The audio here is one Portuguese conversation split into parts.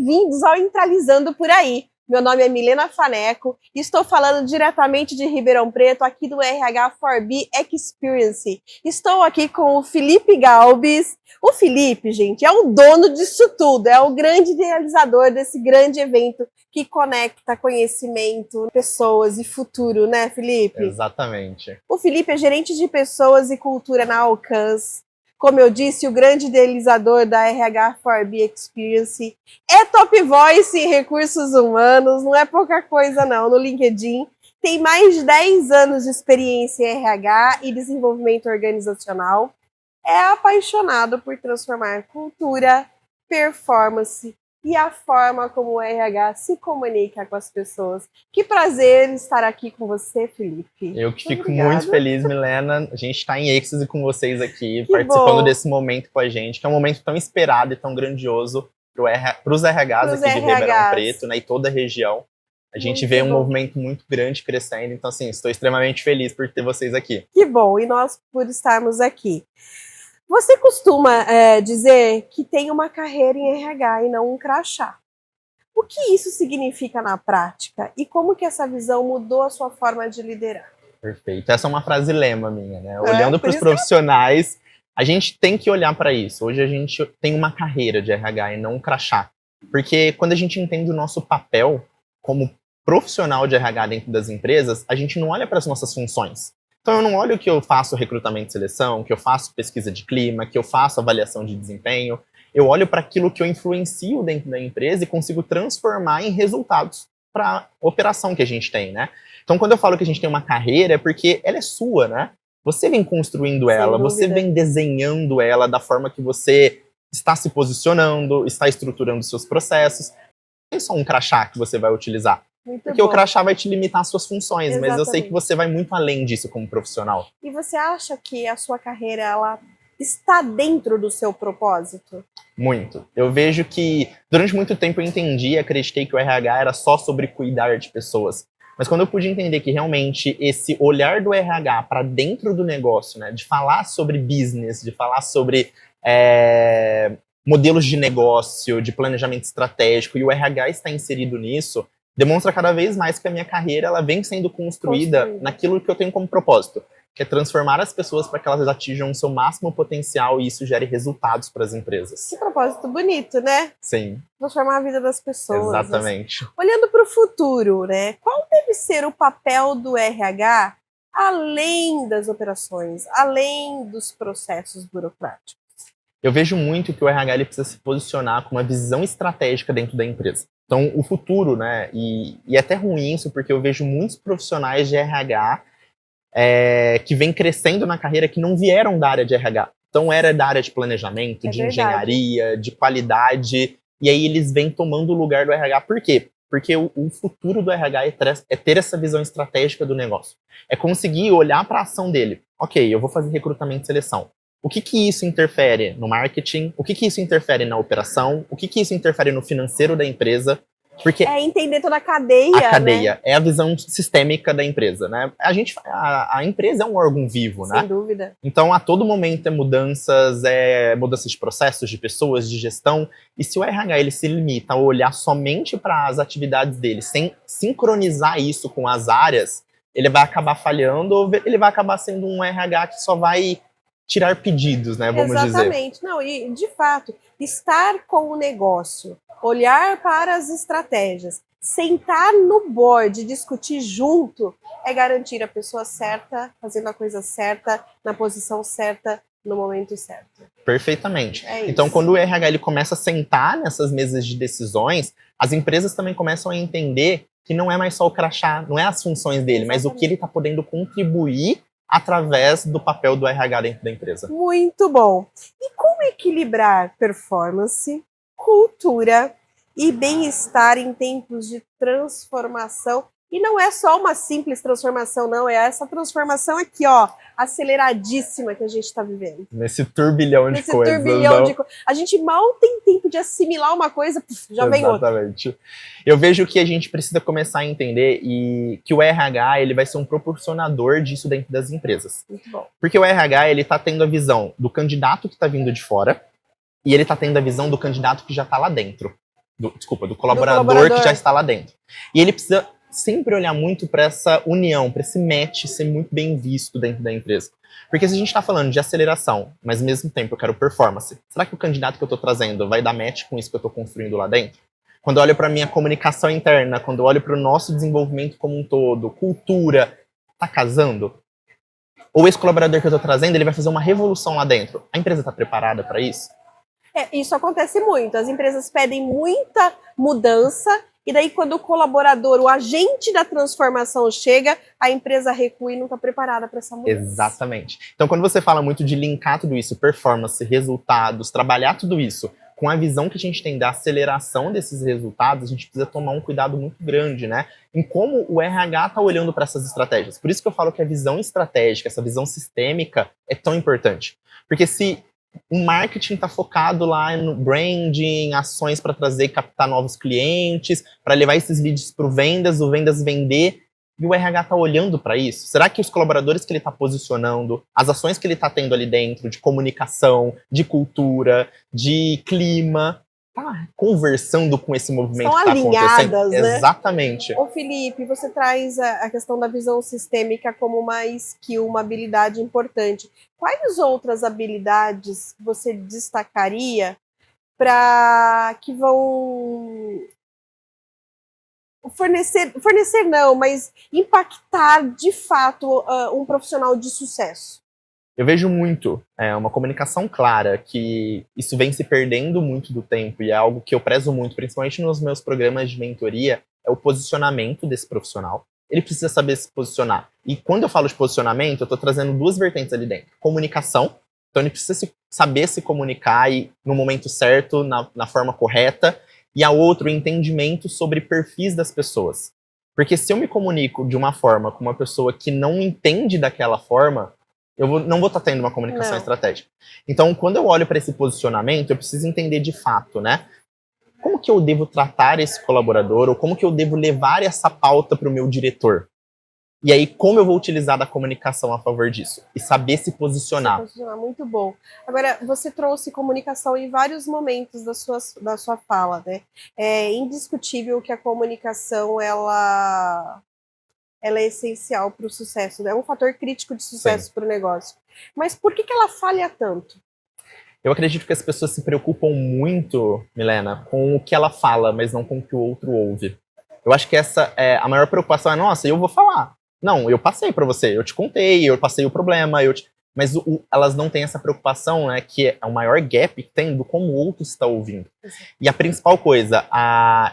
bem-vindos ao Entralizando por Aí. Meu nome é Milena Faneco e estou falando diretamente de Ribeirão Preto, aqui do RH4B Experience. Estou aqui com o Felipe Galbis. O Felipe, gente, é o dono disso tudo, é o grande realizador desse grande evento que conecta conhecimento, pessoas e futuro, né, Felipe? Exatamente. O Felipe é gerente de pessoas e cultura na Alcance. Como eu disse, o grande idealizador da RH4B Experience, é top voice em recursos humanos, não é pouca coisa não, no LinkedIn. Tem mais de 10 anos de experiência em RH e desenvolvimento organizacional. É apaixonado por transformar cultura, performance e a forma como o RH se comunica com as pessoas. Que prazer estar aqui com você, Felipe. Eu que fico muito feliz, Milena. A gente está em êxtase com vocês aqui, Que participando bom. desse momento com a gente, que é um momento tão esperado e tão grandioso para os RHs aqui de Ribeirão Preto, né, e toda a região. A gente vê um movimento muito grande crescendo, então, assim, estou extremamente feliz por ter vocês aqui. Que bom, e nós por estarmos aqui. Você costuma dizer que tem uma carreira em RH e não um crachá. O que isso significa na prática e como que essa visão mudou a sua forma de liderar? Perfeito. Essa é uma frase lema minha, né? Olhando para os profissionais, a gente tem que olhar para isso. Hoje a gente tem uma carreira de RH e não um crachá. Porque quando a gente entende o nosso papel como profissional de RH dentro das empresas, a gente não olha para as nossas funções. Então eu não olho que eu faço recrutamento e seleção, que eu faço pesquisa de clima, que eu faço avaliação de desempenho. Eu olho para aquilo que eu influencio dentro da empresa e consigo transformar em resultados para a operação que a gente tem, né? Então quando eu falo que a gente tem uma carreira é porque ela é sua, né? Você vem construindo ela, você vem desenhando ela da forma que você está se posicionando, está estruturando seus processos. Não é só um crachá que você vai utilizar. Porque o crachá vai te limitar as suas funções, mas eu sei que você vai muito além disso como profissional. E você acha que a sua carreira ela está dentro do seu propósito? Muito. Eu vejo que durante muito tempo eu entendi e acreditei que o RH era só sobre cuidar de pessoas. Mas quando eu pude entender que realmente esse olhar do RH para dentro do negócio, né, de falar sobre business, de falar sobre modelos de negócio, de planejamento estratégico, e o RH está inserido nisso, demonstra cada vez mais que a minha carreira ela vem sendo construída naquilo que eu tenho como propósito, que é transformar as pessoas para que elas atinjam o seu máximo potencial e isso gere resultados para as empresas. Que propósito bonito, né? Sim. Transformar a vida das pessoas. Exatamente. Assim. Olhando para o futuro, né? Qual deve ser o papel do RH além das operações, além dos processos burocráticos? Eu vejo muito que o RH ele precisa se posicionar com uma visão estratégica dentro da empresa. Então, o futuro, né, e é até ruim isso, porque eu vejo muitos profissionais de RH que vêm crescendo na carreira que não vieram da área de RH. Então, era da área de planejamento, de engenharia, de qualidade, e aí eles vêm tomando o lugar do RH. Por quê? Porque o futuro do RH é ter essa visão estratégica do negócio. É conseguir olhar para a ação dele. Ok, eu vou fazer recrutamento e seleção. O que isso interfere no marketing? O que isso interfere na operação? O que isso interfere no financeiro da empresa? Porque é entender toda a cadeia. A cadeia, né? É a visão sistêmica da empresa, né? A empresa é um órgão vivo, né? Sem dúvida. Então, a todo momento é mudanças de processos, de pessoas, de gestão. E se o RH ele se limita a olhar somente para as atividades dele, sem sincronizar isso com as áreas, ele vai acabar falhando ou ele vai acabar sendo um RH que só vai tirar pedidos, né, vamos dizer. Exatamente. Não, e de fato, estar com o negócio, olhar para as estratégias, sentar no board, discutir junto, é garantir a pessoa certa, fazendo a coisa certa, na posição certa, no momento certo. Perfeitamente. Então, quando o RH ele começa a sentar nessas mesas de decisões, as empresas também começam a entender que não é mais só o crachá, não é as funções dele, mas o que ele está podendo contribuir através do papel do RH dentro da empresa. Muito bom. E como equilibrar performance, cultura e bem-estar em tempos de transformação? E não é só uma simples transformação, não. É essa transformação aqui, ó, aceleradíssima que a gente está vivendo. Nesse turbilhão de coisas. A gente mal tem tempo de assimilar uma coisa, já vem outra. Exatamente. Eu vejo que a gente precisa começar a entender e que o RH ele vai ser um proporcionador disso dentro das empresas. Muito bom. Porque o RH ele está tendo a visão do candidato que está vindo de fora e ele está tendo a visão do candidato que já está lá dentro. do colaborador que já está lá dentro. E ele precisa sempre olhar muito para essa união, para esse match ser muito bem visto dentro da empresa. Porque se a gente está falando de aceleração, mas ao mesmo tempo eu quero performance, será que o candidato que eu estou trazendo vai dar match com isso que eu estou construindo lá dentro? Quando eu olho para a minha comunicação interna, quando eu olho para o nosso desenvolvimento como um todo, cultura, tá casando? Ou esse colaborador que eu estou trazendo, ele vai fazer uma revolução lá dentro. A empresa está preparada para isso? Isso acontece muito. As empresas pedem muita mudança e daí quando o colaborador, o agente da transformação chega, a empresa recua e não está preparada para essa mudança. Exatamente. Então, quando você fala muito de linkar tudo isso, performance, resultados, trabalhar tudo isso com a visão que a gente tem da aceleração desses resultados, a gente precisa tomar um cuidado muito grande, né? Em como o RH está olhando para essas estratégias. Por isso que eu falo que a visão estratégica, essa visão sistêmica é tão importante. Porque se o marketing está focado lá no branding, ações para trazer e captar novos clientes, para levar esses leads para o vendas vender, e o RH está olhando para isso? Será que os colaboradores que ele está posicionando, as ações que ele está tendo ali dentro, de comunicação, de cultura, de clima, tá conversando com esse movimento que está acontecendo? Né? Exatamente. Ô Felipe, você traz a questão da visão sistêmica como uma skill, uma habilidade importante. Quais outras habilidades você destacaria para que vão fornecer não, mas impactar de fato um profissional de sucesso? Eu vejo muito uma comunicação clara, que isso vem se perdendo muito do tempo e é algo que eu prezo muito, principalmente nos meus programas de mentoria, é o posicionamento desse profissional. Ele precisa saber se posicionar. E quando eu falo de posicionamento, eu estou trazendo duas vertentes ali dentro. Comunicação, então ele precisa saber se comunicar e no momento certo, na forma correta, e a outra, o entendimento sobre perfis das pessoas. Porque se eu me comunico de uma forma com uma pessoa que não entende daquela forma, eu não vou estar tendo uma comunicação estratégica. Então, quando eu olho para esse posicionamento, eu preciso entender de fato, né? Como que eu devo tratar esse colaborador, ou como que eu devo levar essa pauta para o meu diretor? E aí, como eu vou utilizar da comunicação a favor disso? E saber se posicionar. Muito bom. Agora, você trouxe comunicação em vários momentos da sua fala, né? É indiscutível que a comunicação, ela é essencial para o sucesso, né? É um fator crítico de sucesso para o negócio. Mas por que ela falha tanto? Eu acredito que as pessoas se preocupam muito, Milena, com o que ela fala, mas não com o que o outro ouve. Eu acho que essa é a maior preocupação. Nossa, eu vou falar. Não, eu passei para você, eu te contei, eu passei o problema, mas elas não têm essa preocupação, né, que é o maior gap que tem do como o outro está ouvindo. E a principal coisa,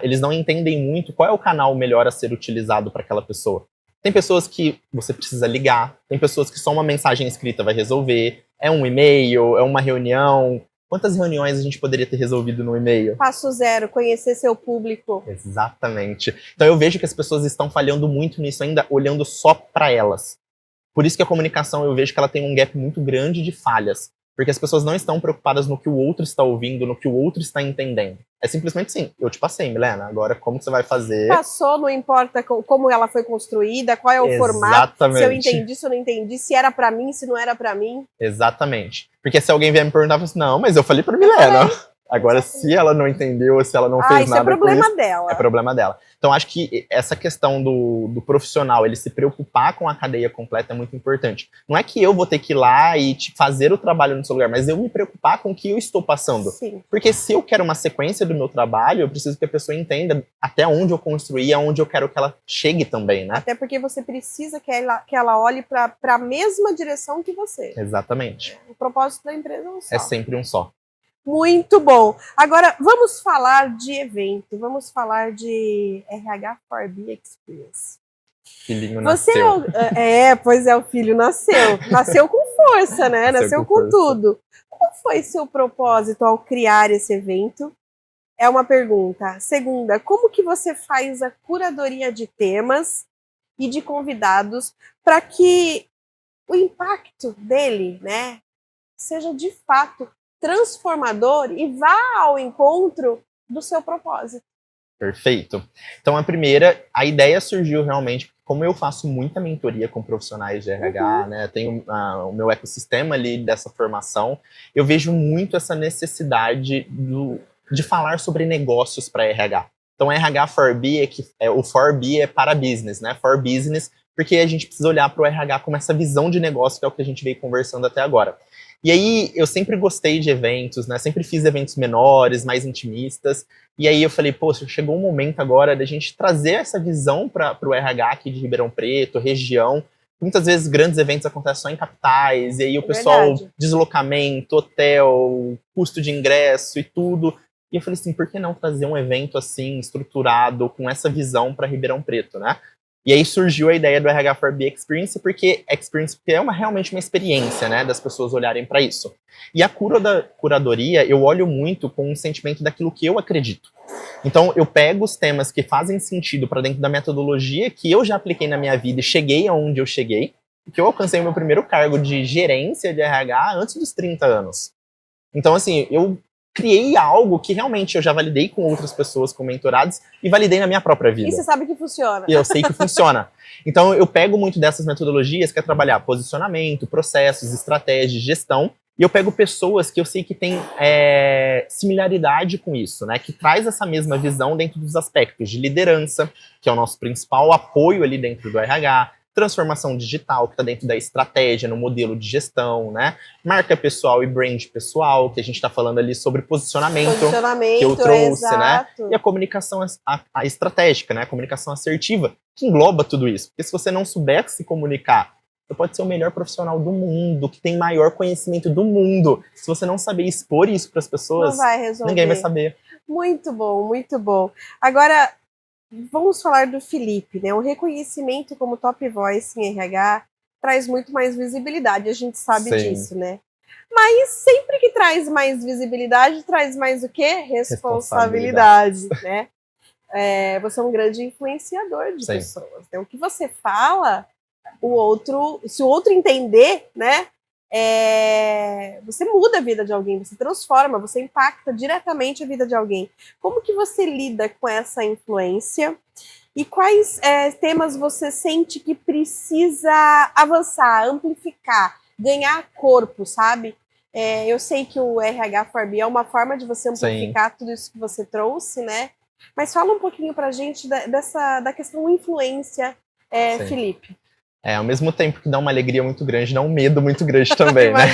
eles não entendem muito qual é o canal melhor a ser utilizado para aquela pessoa. Tem pessoas que você precisa ligar, tem pessoas que só uma mensagem escrita vai resolver, é um e-mail, é uma reunião. Quantas reuniões a gente poderia ter resolvido no e-mail? Passo zero, conhecer seu público. Exatamente. Então eu vejo que as pessoas estão falhando muito nisso ainda, olhando só para elas. Por isso que a comunicação, eu vejo que ela tem um gap muito grande de falhas. Porque as pessoas não estão preocupadas no que o outro está ouvindo, no que o outro está entendendo. É simplesmente assim, eu te passei, Milena, agora como que você vai fazer? Passou, não importa como ela foi construída, qual é o formato, se eu entendi, se eu não entendi, se era pra mim, se não era pra mim. Exatamente. Porque se alguém vier me perguntar, eu falo assim, não, mas eu falei pra Milena. Agora, se ela não entendeu, ou se ela não fez nada é problema com isso, dela. É problema dela. Então, acho que essa questão do profissional, ele se preocupar com a cadeia completa é muito importante. Não é que eu vou ter que ir lá e fazer o trabalho no seu lugar, mas eu me preocupar com o que eu estou passando. Sim. Porque se eu quero uma sequência do meu trabalho, eu preciso que a pessoa entenda até onde eu construí, aonde eu quero que ela chegue também, né? Até porque você precisa que ela olhe para a mesma direção que você. Exatamente. O propósito da empresa é um só. É sempre um só. Muito bom. Agora, vamos falar de evento, vamos falar de RH 4B Experience. Filhinho nasceu. Pois é, o filho nasceu. Nasceu com força, né? Nasceu com tudo. Qual foi seu propósito ao criar esse evento? É uma pergunta. Segunda, como que você faz a curadoria de temas e de convidados para que o impacto dele, né, seja de fato transformador e vá ao encontro do seu propósito? Perfeito. Então, a ideia surgiu realmente, como eu faço muita mentoria com profissionais de RH, né, tenho o meu ecossistema ali dessa formação, eu vejo muito essa necessidade de falar sobre negócios para RH. Então, RH for B o for B é para business, né? For business, porque a gente precisa olhar para o RH como essa visão de negócio, que é o que a gente veio conversando até agora. E aí, eu sempre gostei de eventos, né? Sempre fiz eventos menores, mais intimistas. E aí eu falei, poxa, chegou um momento agora da gente trazer essa visão para o RH aqui de Ribeirão Preto, região. Muitas vezes grandes eventos acontecem só em capitais, e aí o pessoal, deslocamento, hotel, custo de ingresso e tudo. E eu falei assim, por que não trazer um evento assim, estruturado, com essa visão para Ribeirão Preto, né? E aí surgiu a ideia do RH for B Experience, porque Experience é realmente uma experiência, né, das pessoas olharem para isso. E a curadoria, eu olho muito com um sentimento daquilo que eu acredito. Então, eu pego os temas que fazem sentido para dentro da metodologia que eu já apliquei na minha vida e cheguei aonde eu cheguei, porque eu alcancei o meu primeiro cargo de gerência de RH antes dos 30 anos. Então, assim, eu criei algo que realmente eu já validei com outras pessoas, com mentorados, e validei na minha própria vida. E você sabe que funciona. E eu sei que funciona. Então, eu pego muito dessas metodologias, que é trabalhar posicionamento, processos, estratégias, gestão, e eu pego pessoas que eu sei que têm similaridade com isso, né? Que traz essa mesma visão dentro dos aspectos de liderança, que é o nosso principal apoio ali dentro do RH, transformação digital, que está dentro da estratégia, no modelo de gestão, né? Marca pessoal e brand pessoal, que a gente está falando ali sobre posicionamento que eu trouxe, exato. né? E a comunicação a estratégica, né? A comunicação assertiva, que engloba tudo isso. Porque se você não souber se comunicar, você pode ser o melhor profissional do mundo, que tem maior conhecimento do mundo. Se você não saber expor isso para as pessoas, ninguém vai saber. Muito bom, muito bom. Agora, vamos falar do Felipe, né? O reconhecimento como top voice em RH traz muito mais visibilidade, a gente sabe disso, né? Mas sempre que traz mais visibilidade, traz mais o quê? Responsabilidade, né? Você é um grande influenciador de pessoas. Né? O que você fala, se o outro entender, né? Você muda a vida de alguém, você transforma, você impacta diretamente a vida de alguém. Como que você lida com essa influência? E quais temas você sente que precisa avançar, amplificar, ganhar corpo, sabe? Eu sei que o RH for B é uma forma de você amplificar tudo isso que você trouxe, né? Mas fala um pouquinho pra gente da questão influência, Felipe. Ao mesmo tempo que dá uma alegria muito grande, dá um medo muito grande também, né?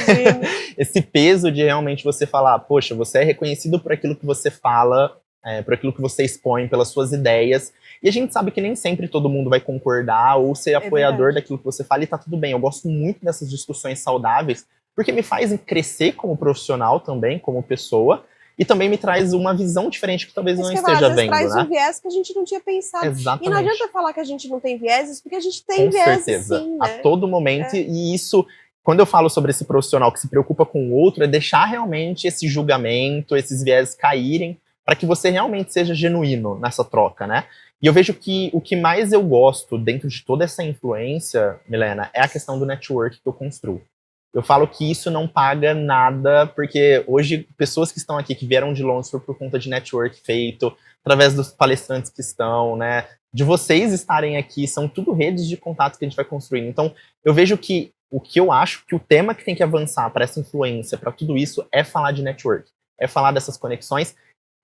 Esse peso de realmente você falar, poxa, você é reconhecido por aquilo que você fala, por aquilo que você expõe, pelas suas ideias. E a gente sabe que nem sempre todo mundo vai concordar ou ser apoiador daquilo que você fala, e tá tudo bem. Eu gosto muito dessas discussões saudáveis, porque me faz crescer como profissional também, como pessoa, e também me traz uma visão diferente que talvez não esteja vendo, traz um viés que a gente não tinha pensado. Exatamente. E não adianta falar que a gente não tem vieses, porque a gente tem vieses, com certeza, sim, né? A todo momento, e isso, quando eu falo sobre esse profissional que se preocupa com o outro, é deixar realmente esse julgamento, esses vieses caírem, para que você realmente seja genuíno nessa troca, né? E eu vejo que o que mais eu gosto dentro de toda essa influência, Milena, é a questão do network que eu construo. Eu falo que isso não paga nada, porque hoje pessoas que estão aqui, que vieram de Londres por conta de network feito, através dos palestrantes que estão, né, de vocês estarem aqui, são tudo redes de contato que a gente vai construindo. Então, eu vejo que o que eu acho que o tema que tem que avançar para essa influência, para tudo isso, é falar de network, é falar dessas conexões.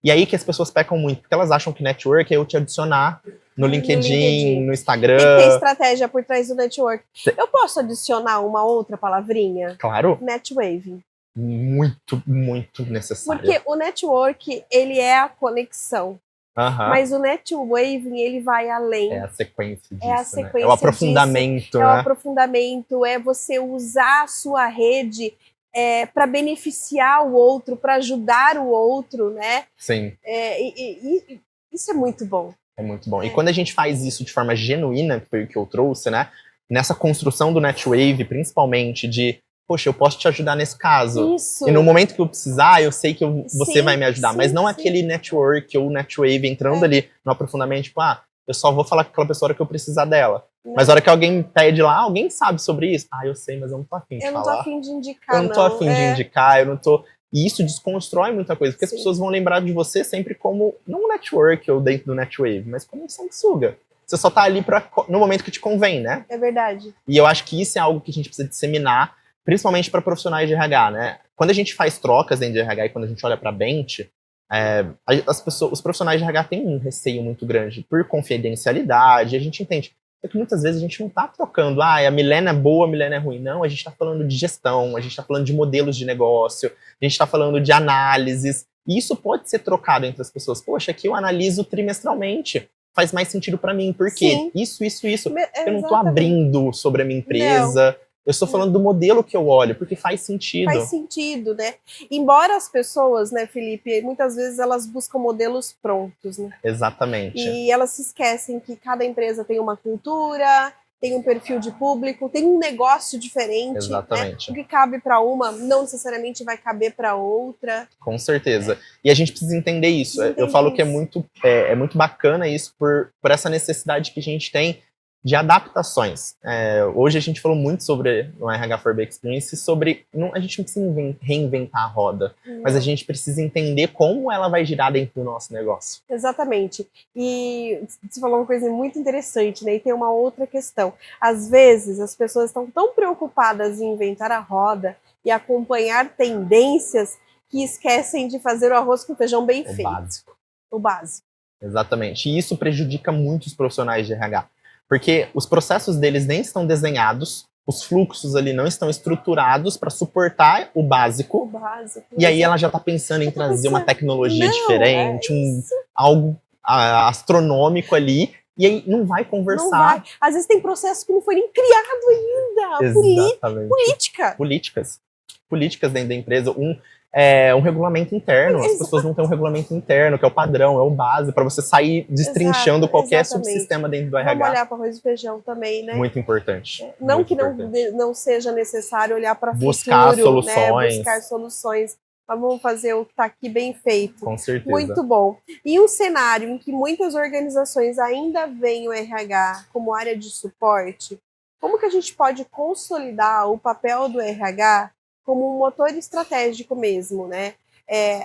E aí que as pessoas pecam muito, porque elas acham que network é eu te adicionar no LinkedIn, no Instagram. Tem que ter estratégia por trás do network. Eu posso adicionar uma outra palavrinha? Claro. Netwaving. Muito, muito necessário. Porque o network, ele é a conexão. Mas o netwaving, ele vai além. É a sequência disso, é a sequência, né? É o aprofundamento, É o aprofundamento, é você usar a sua rede para beneficiar o outro, para ajudar o outro, né? Sim. Isso é muito bom. É muito bom. E quando a gente faz isso de forma genuína, que foi o que eu trouxe, né? Nessa construção do Netwave, principalmente de, poxa, eu posso te ajudar nesse caso. Isso. E no momento que eu precisar, eu sei que você vai me ajudar. Mas não aquele network ou netwave entrando ali no aprofundamento, tipo, eu só vou falar com aquela pessoa que eu precisar dela. Não. Mas a hora que alguém pede lá, alguém sabe sobre isso? Eu sei, mas eu não tô afim de falar. Eu não tô afim de indicar, eu não tô afim de indicar, eu não tô... E isso desconstrói muita coisa, porque as pessoas vão lembrar de você sempre como, não um network ou dentro do Netwave, mas como um sanguessuga. Você só tá ali no momento que te convém, né? É verdade. E eu acho que isso é algo que a gente precisa disseminar, principalmente para profissionais de RH, né? Quando a gente faz trocas dentro de RH e quando a gente olha para bench, Os profissionais de RH têm um receio muito grande por confidencialidade, a gente entende. É que muitas vezes a gente não está trocando, a Milena é boa, a Milena é ruim. Não, a gente está falando de gestão, a gente está falando de modelos de negócio, a gente está falando de análises. E isso pode ser trocado entre as pessoas. Poxa, aqui eu analiso trimestralmente. Faz mais sentido para mim. Por quê? Sim. Isso. Eu não estou Exatamente. abrindo sobre a minha empresa. Não. Eu estou falando do modelo que eu olho, porque faz sentido. Faz sentido, né? Embora as pessoas, né, Felipe, muitas vezes elas buscam modelos prontos, né? Exatamente. E elas se esquecem que cada empresa tem uma cultura, tem um perfil de público, tem um negócio diferente. Exatamente. Né? O que cabe para uma não necessariamente vai caber para outra. Com certeza. E a gente precisa entender isso. Eu falo que é muito bacana isso por essa necessidade que a gente tem de adaptações. Hoje a gente falou muito sobre no RH for B Experience, a gente não precisa reinventar a roda, mas a gente precisa entender como ela vai girar dentro do nosso negócio. Exatamente. E você falou uma coisa muito interessante, né? E tem uma outra questão. Às vezes as pessoas estão tão preocupadas em inventar a roda e acompanhar tendências que esquecem de fazer o arroz com feijão bem feito. O básico. Exatamente. E isso prejudica muito os profissionais de RH. Porque os processos deles nem estão desenhados, os fluxos ali não estão estruturados para suportar o básico. E aí ela já está pensando em trazer uma tecnologia diferente, algo astronômico ali, e aí não vai conversar. Não vai. Às vezes tem processo que não foi nem criado ainda. Exatamente. Políticas dentro da empresa. Um regulamento interno. As pessoas não têm um regulamento interno, que é o padrão, é o base, para você sair destrinchando qualquer subsistema dentro do RH. Vamos olhar para arroz e feijão também, né? Muito importante. Não que não seja necessário olhar para buscar soluções. Né? Buscar soluções. Mas vamos fazer o que está aqui bem feito. Com certeza. Muito bom. E um cenário em que muitas organizações ainda veem o RH como área de suporte, como que a gente pode consolidar o papel do RH como um motor estratégico mesmo, né?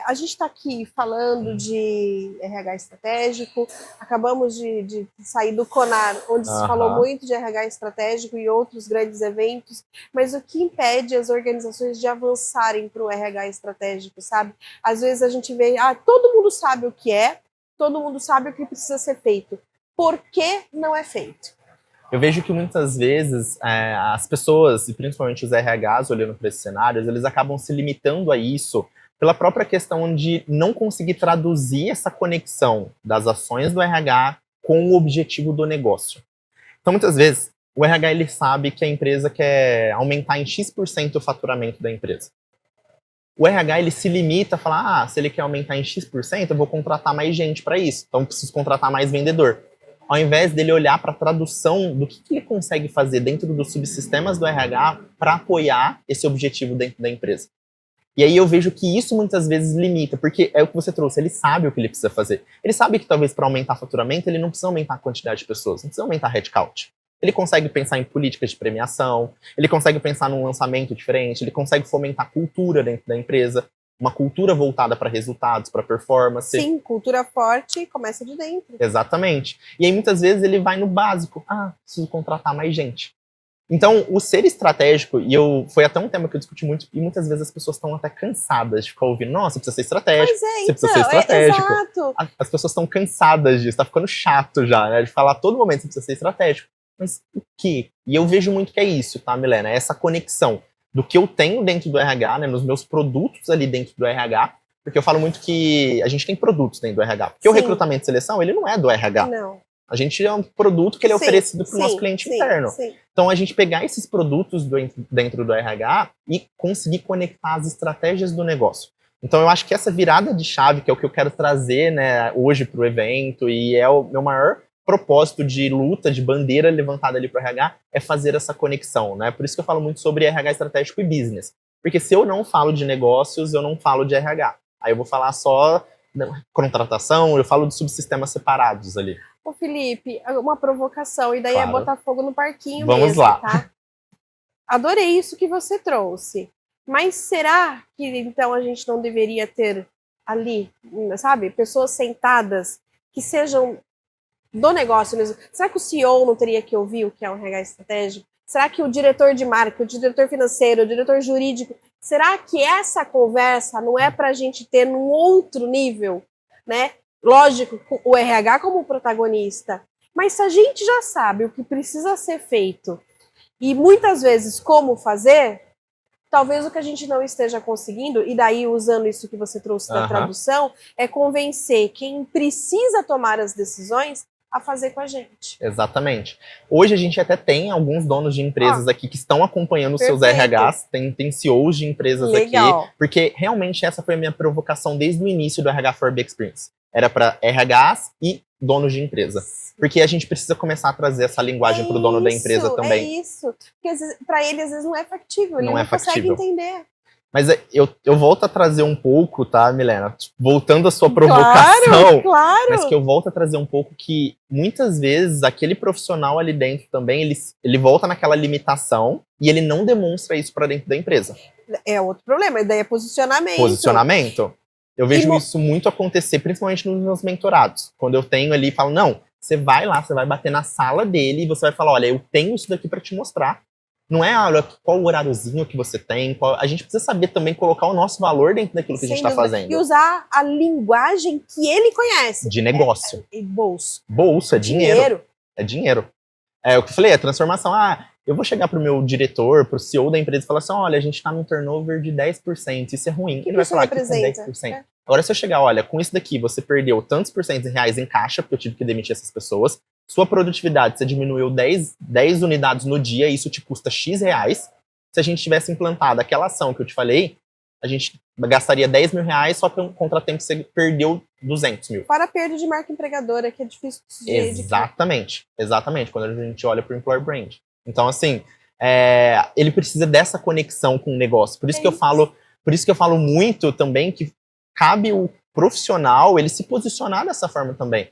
A gente está aqui falando de RH estratégico, acabamos de sair do CONAR, onde se falou muito de RH estratégico e outros grandes eventos, mas o que impede as organizações de avançarem para o RH estratégico, sabe? Às vezes a gente vê, todo mundo sabe o que é, todo mundo sabe o que precisa ser feito. Por que não é feito? Eu vejo que muitas vezes as pessoas, e principalmente os RHs, olhando para esses cenários, eles acabam se limitando a isso pela própria questão de não conseguir traduzir essa conexão das ações do RH com o objetivo do negócio. Então, muitas vezes, o RH ele sabe que a empresa quer aumentar em X% o faturamento da empresa. O RH ele se limita a falar, se ele quer aumentar em X%, eu vou contratar mais gente para isso, então eu preciso contratar mais vendedor. Ao invés dele olhar para a tradução do que ele consegue fazer dentro dos subsistemas do RH para apoiar esse objetivo dentro da empresa. E aí eu vejo que isso muitas vezes limita, porque é o que você trouxe, ele sabe o que ele precisa fazer. Ele sabe que talvez para aumentar faturamento ele não precisa aumentar a quantidade de pessoas, não precisa aumentar headcount. Ele consegue pensar em políticas de premiação, ele consegue pensar num lançamento diferente, ele consegue fomentar cultura dentro da empresa, uma cultura voltada para resultados, para performance. Sim, cultura forte começa de dentro. Exatamente. E aí muitas vezes ele vai no básico. Preciso contratar mais gente. Então, o ser estratégico, foi até um tema que eu discuti muito, e muitas vezes as pessoas estão até cansadas de ficar ouvindo, nossa, você precisa ser estratégico, você precisa ser estratégico. Exato. As pessoas estão cansadas disso, tá ficando chato já, né? De falar a todo momento, você precisa ser estratégico. Mas o quê? E eu vejo muito que é isso, tá, Milena? É essa conexão do que eu tenho dentro do RH, né, nos meus produtos ali dentro do RH, porque eu falo muito que a gente tem produtos dentro do RH, porque o recrutamento e seleção, ele não é do RH. Não. A gente é um produto que ele é oferecido para o nosso cliente interno. Sim. Então, a gente pegar esses produtos dentro do RH e conseguir conectar as estratégias do negócio. Então, eu acho que essa virada de chave, que é o que eu quero trazer, né, hoje para o evento, e é o meu maior propósito de luta, de bandeira levantada ali para o RH, é fazer essa conexão, né? Por isso que eu falo muito sobre RH estratégico e business. Porque se eu não falo de negócios, eu não falo de RH. Aí eu vou falar só contratação, eu falo de subsistemas separados ali. Ô Felipe, uma provocação, e daí Claro. É botar fogo no parquinho Vamos mesmo, lá. Tá? Adorei isso que você trouxe. Mas será que então a gente não deveria ter ali, sabe, pessoas sentadas que sejam do negócio mesmo? Será que o CEO não teria que ouvir o que é um RH estratégico? Será que o diretor de marketing, o diretor financeiro, o diretor jurídico Será que essa conversa não é para a gente ter num outro nível, né? Lógico, o RH como protagonista, mas se a gente já sabe o que precisa ser feito e muitas vezes como fazer, talvez o que a gente não esteja conseguindo, e daí usando isso que você trouxe da tradução, é convencer quem precisa tomar as decisões a fazer com a gente. Exatamente. Hoje a gente até tem alguns donos de empresas aqui que estão acompanhando os seus RHs, tem CEOs de empresas aqui, porque realmente essa foi a minha provocação desde o início do RH for B Experience. Era para RHs e donos de empresa. Porque a gente precisa começar a trazer essa linguagem para o dono da empresa também. É isso. Porque para ele, às vezes, não é factível. Ele não consegue entender. Mas eu volto a trazer um pouco, tá, Milena? Voltando à sua provocação. Claro. Mas que eu volto a trazer um pouco que, muitas vezes, aquele profissional ali dentro também, ele volta naquela limitação e ele não demonstra isso para dentro da empresa. É outro problema. Daí é posicionamento. Posicionamento. Eu vejo isso muito acontecer, principalmente nos meus mentorados. Quando eu tenho ali e falo, não, você vai lá, você vai bater na sala dele e você vai falar, olha, eu tenho isso daqui para te mostrar. Não é, olha, qual o horáriozinho que você tem, a gente precisa saber também colocar o nosso valor dentro daquilo que a gente está fazendo. E usar a linguagem que ele conhece. De negócio. Bolso. Bolso, é dinheiro. É dinheiro. É o que eu falei, é transformação. Eu vou chegar pro meu diretor, pro CEO da empresa e falar assim, olha, a gente tá num turnover de 10%, isso é ruim. Ele vai falar que é 10%. Agora, se eu chegar, olha, com isso daqui, você perdeu tantos por cento em reais em caixa, porque eu tive que demitir essas pessoas, sua produtividade, você diminuiu 10 unidades no dia, isso te custa X reais. Se a gente tivesse implantado aquela ação que eu te falei, a gente gastaria 10 mil reais, só que um contratempo você perdeu 200 mil. Para a perda de marca empregadora, que é difícil de Exatamente, quando a gente olha para o Employer Brand. Então, assim, ele precisa dessa conexão com o negócio. Por isso que eu falo muito também que cabe o profissional ele se posicionar dessa forma também.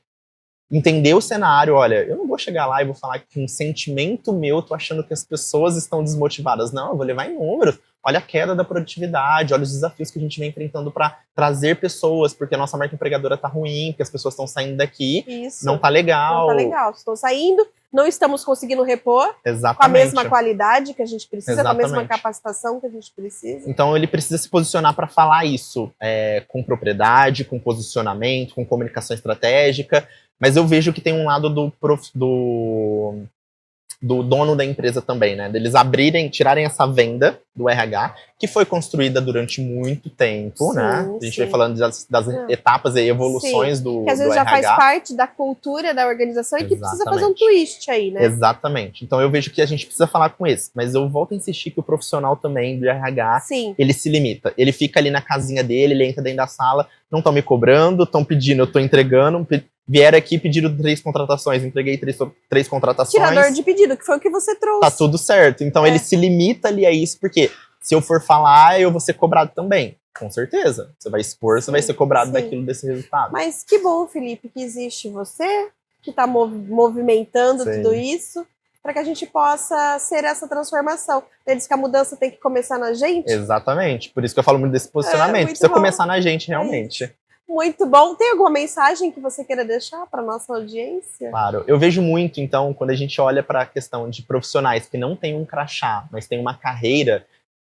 Entender o cenário, olha, eu não vou chegar lá e vou falar que um sentimento meu, tô achando que as pessoas estão desmotivadas. Não, eu vou levar em números. Olha a queda da produtividade, olha os desafios que a gente vem enfrentando para trazer pessoas, porque a nossa marca empregadora tá ruim, porque as pessoas estão saindo daqui, não tá legal. Não tá legal, estão saindo, não estamos conseguindo repor com a mesma qualidade que a gente precisa, com a mesma capacitação que a gente precisa. Então ele precisa se posicionar para falar isso com propriedade, com posicionamento, com comunicação estratégica, mas eu vejo que tem um lado do dono da empresa também, né? Deles tirarem essa venda do RH, que foi construída durante muito tempo, né? A gente vem falando das etapas e evoluções do RH. Que às vezes já faz parte da cultura da organização e que precisa fazer um twist aí, né? Exatamente. Então eu vejo que a gente precisa falar com esse, mas eu volto a insistir que o profissional também do RH, ele se limita. Ele fica ali na casinha dele, ele entra dentro da sala, não estão me cobrando, estão pedindo, eu estou entregando, vieram aqui, pediram 3 contratações, entreguei 3 contratações. Tirador de pedido, que foi o que você trouxe. Tá tudo certo. Então ele se limita ali a isso, porque se eu for falar, eu vou ser cobrado também. Com certeza. Você vai expor, você vai ser cobrado desse resultado. Mas que bom, Felipe, que existe você, que tá movimentando tudo isso, para que a gente possa ser essa transformação. Ele diz que a mudança tem que começar na gente. Exatamente. Por isso que eu falo muito desse posicionamento. Precisa começar na gente, realmente. Muito bom. Tem alguma mensagem que você queira deixar para nossa audiência? Claro. Eu vejo muito, então, quando a gente olha para a questão de profissionais que não têm um crachá, mas têm uma carreira.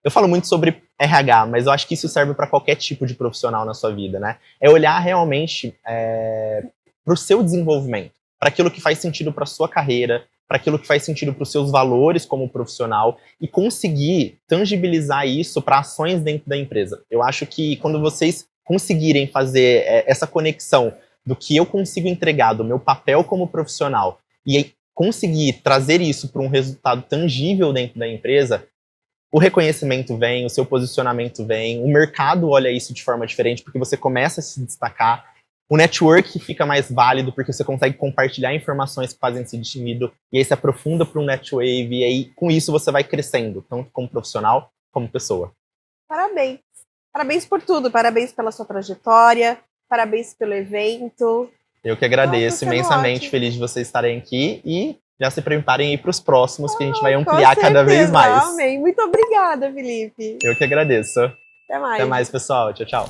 Eu falo muito sobre RH, mas eu acho que isso serve para qualquer tipo de profissional na sua vida, né? É olhar realmente para o seu desenvolvimento, para aquilo que faz sentido para sua carreira, para aquilo que faz sentido para os seus valores como profissional e conseguir tangibilizar isso para ações dentro da empresa. Eu acho que quando vocês conseguirem fazer essa conexão do que eu consigo entregar, do meu papel como profissional, e conseguir trazer isso para um resultado tangível dentro da empresa, o reconhecimento vem, o seu posicionamento vem, o mercado olha isso de forma diferente, porque você começa a se destacar, o network fica mais válido, porque você consegue compartilhar informações que fazem sentido, e aí se aprofunda para um netwave, e aí com isso você vai crescendo, tanto como profissional, como pessoa. Parabéns. Parabéns por tudo, parabéns pela sua trajetória, parabéns pelo evento. Eu que agradeço, imensamente feliz de vocês estarem aqui e já se preparem aí para os próximos, que a gente vai ampliar cada vez mais. Amém. Muito obrigada, Felipe. Eu que agradeço. Até mais. Até mais, pessoal. Tchau, tchau.